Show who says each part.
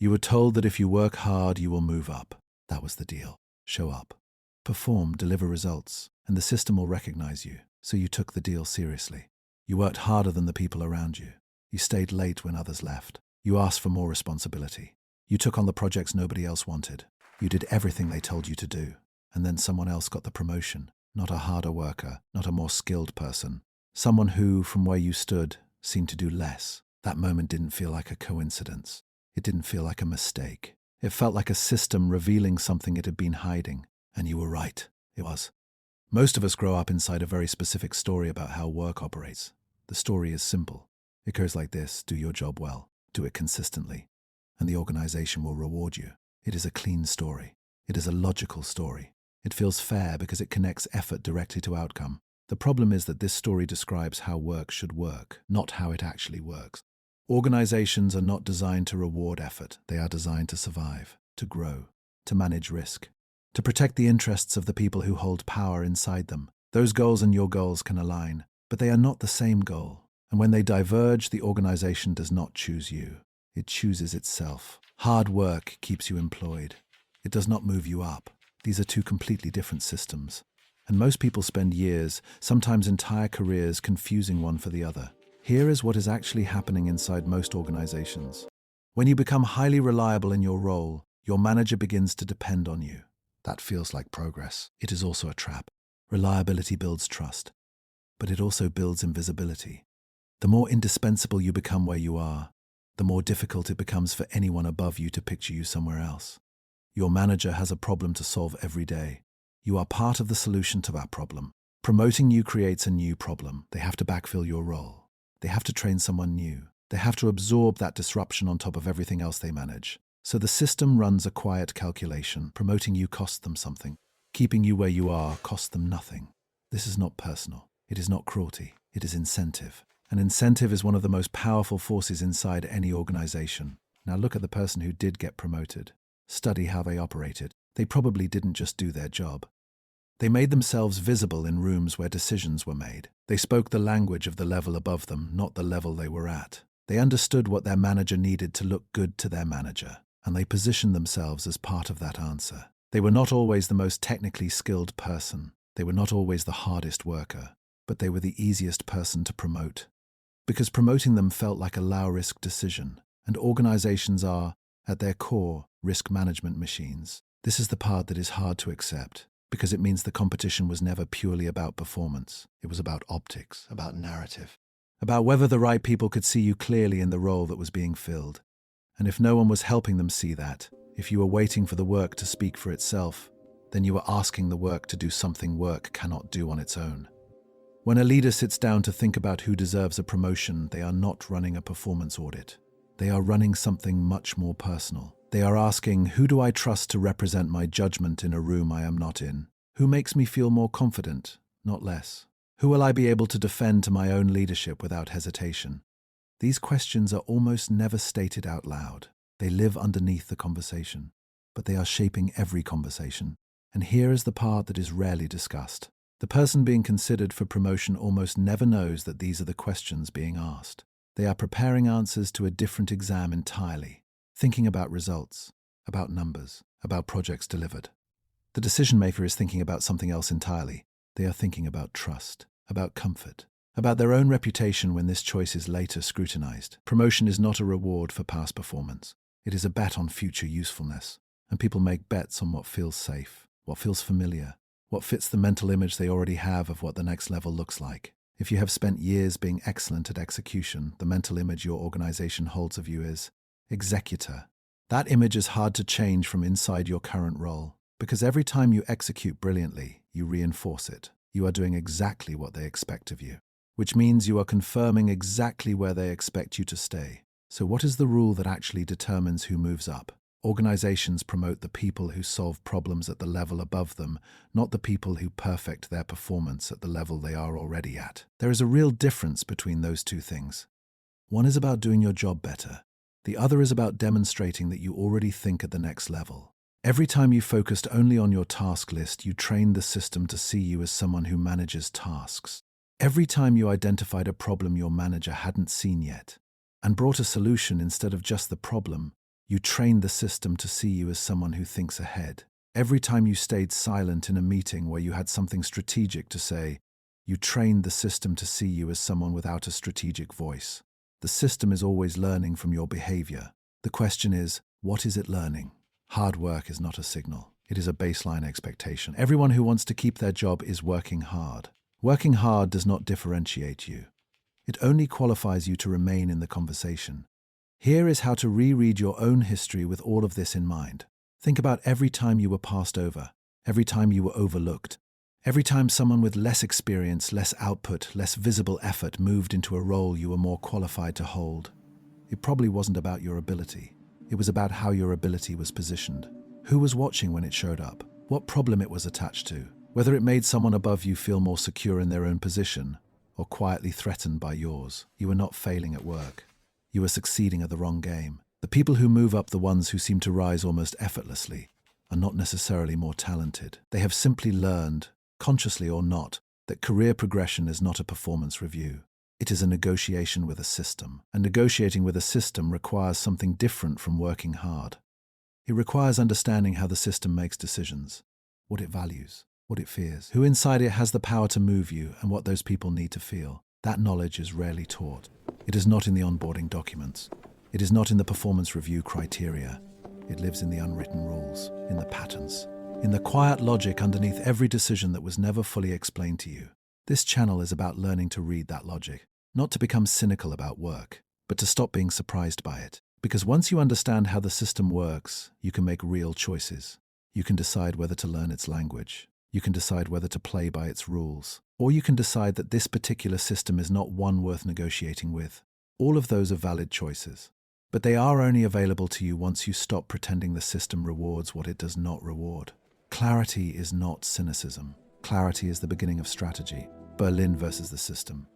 Speaker 1: You were told that if you work hard, you will move up. That was the deal. Show up. Perform, deliver results, and the system will recognize you. So you took the deal seriously. You worked harder than the people around you. You stayed late when others left. You asked for more responsibility. You took on the projects nobody else wanted. You did everything they told you to do. And then someone else got the promotion. Not a harder worker, not a more skilled person. Someone who, from where you stood, seemed to do less. That moment didn't feel like a coincidence. It didn't feel like a mistake. It felt like a system revealing something it had been hiding. And you were right. It was. Most of us grow up inside a very specific story about how work operates. The story is simple. It goes like this: do your job well, do it consistently, and the organization will reward you. It is a clean story. It is a logical story. It feels fair because it connects effort directly to outcome. The problem is that this story describes how work should work, not how it actually works. Organizations are not designed to reward effort. They are designed to survive, to grow, to manage risk, to protect the interests of the people who hold power inside them. Those goals and your goals can align, but they are not the same goal. And when they diverge, the organization does not choose you. It chooses itself. Hard work keeps you employed. It does not move you up. These are two completely different systems. And most people spend years, sometimes entire careers, confusing one for the other. Here is what is actually happening inside most organizations. When you become highly reliable in your role, your manager begins to depend on you. That feels like progress. It is also a trap. Reliability builds trust, but it also builds invisibility. The more indispensable you become where you are, the more difficult it becomes for anyone above you to picture you somewhere else. Your manager has a problem to solve every day. You are part of the solution to that problem. Promoting you creates a new problem. They have to backfill your role. They have to train someone new. They have to absorb that disruption on top of everything else they manage. So the system runs a quiet calculation. Promoting you costs them something. Keeping you where you are costs them nothing. This is not personal. It is not cruelty. It is incentive. An incentive is one of the most powerful forces inside any organization. Now look at the person who did get promoted. Study how they operated. They probably didn't just do their job. They made themselves visible in rooms where decisions were made. They spoke the language of the level above them, not the level they were at. They understood what their manager needed to look good to their manager, and they positioned themselves as part of that answer. They were not always the most technically skilled person. They were not always the hardest worker, but they were the easiest person to promote. Because promoting them felt like a low-risk decision, and organizations are, at their core, risk management machines. This is the part that is hard to accept, because it means the competition was never purely about performance. It was about optics, about narrative, about whether the right people could see you clearly in the role that was being filled. And if no one was helping them see that, if you were waiting for the work to speak for itself, then you were asking the work to do something work cannot do on its own. When a leader sits down to think about who deserves a promotion, they are not running a performance audit. They are running something much more personal. They are asking, who do I trust to represent my judgment in a room I am not in? Who makes me feel more confident, not less? Who will I be able to defend to my own leadership without hesitation? These questions are almost never stated out loud. They live underneath the conversation, but they are shaping every conversation. And here is the part that is rarely discussed. The person being considered for promotion almost never knows that these are the questions being asked. They are preparing answers to a different exam entirely, thinking about results, about numbers, about projects delivered. The decision maker is thinking about something else entirely. They are thinking about trust, about comfort, about their own reputation when this choice is later scrutinized. Promotion is not a reward for past performance. It is a bet on future usefulness. And people make bets on what feels safe, what feels familiar, what fits the mental image they already have of what the next level looks like. If you have spent years being excellent at execution, the mental image your organization holds of you is executor. That image is hard to change from inside your current role, because every time you execute brilliantly, you reinforce it. You are doing exactly what they expect of you, which means you are confirming exactly where they expect you to stay. So what is the rule that actually determines who moves up? Organizations promote the people who solve problems at the level above them, not the people who perfect their performance at the level they are already at. There is a real difference between those two things. One is about doing your job better. The other is about demonstrating that you already think at the next level. Every time you focused only on your task list, you trained the system to see you as someone who manages tasks. Every time you identified a problem your manager hadn't seen yet, and brought a solution instead of just the problem, You trained the system to see you as someone who thinks ahead. Every time you stayed silent in a meeting where you had something strategic to say, you trained the system to see you as someone without a strategic voice. The system is always learning from your behavior. The question is, what is it learning? Hard work is not a signal. It is a baseline expectation. Everyone who wants to keep their job is working hard. Working hard does not differentiate you. It only qualifies you to remain in the conversation. Here is how to reread your own history with all of this in mind. Think about every time you were passed over, every time you were overlooked, every time someone with less experience, less output, less visible effort moved into a role you were more qualified to hold. It probably wasn't about your ability. It was about how your ability was positioned. Who was watching when it showed up? What problem it was attached to? Whether it made someone above you feel more secure in their own position or quietly threatened by yours. You were not failing at work. You were succeeding at the wrong game. The people who move up, the ones who seem to rise almost effortlessly, are not necessarily more talented. They have simply learned, consciously or not, that career progression is not a performance review. It is a negotiation with a system. And negotiating with a system requires something different from working hard. It requires understanding how the system makes decisions, what it values, what it fears, who inside it has the power to move you, and what those people need to feel. That knowledge is rarely taught. It is not in the onboarding documents. It is not in the performance review criteria. It lives in the unwritten rules, in the patterns, in the quiet logic underneath every decision that was never fully explained to you. This channel is about learning to read that logic, not to become cynical about work, but to stop being surprised by it. Because once you understand how the system works, you can make real choices. You can decide whether to learn its language. You can decide whether to play by its rules. Or you can decide that this particular system is not one worth negotiating with. All of those are valid choices. But they are only available to you once you stop pretending the system rewards what it does not reward. Clarity is not cynicism. Clarity is the beginning of strategy. Berlin versus the system.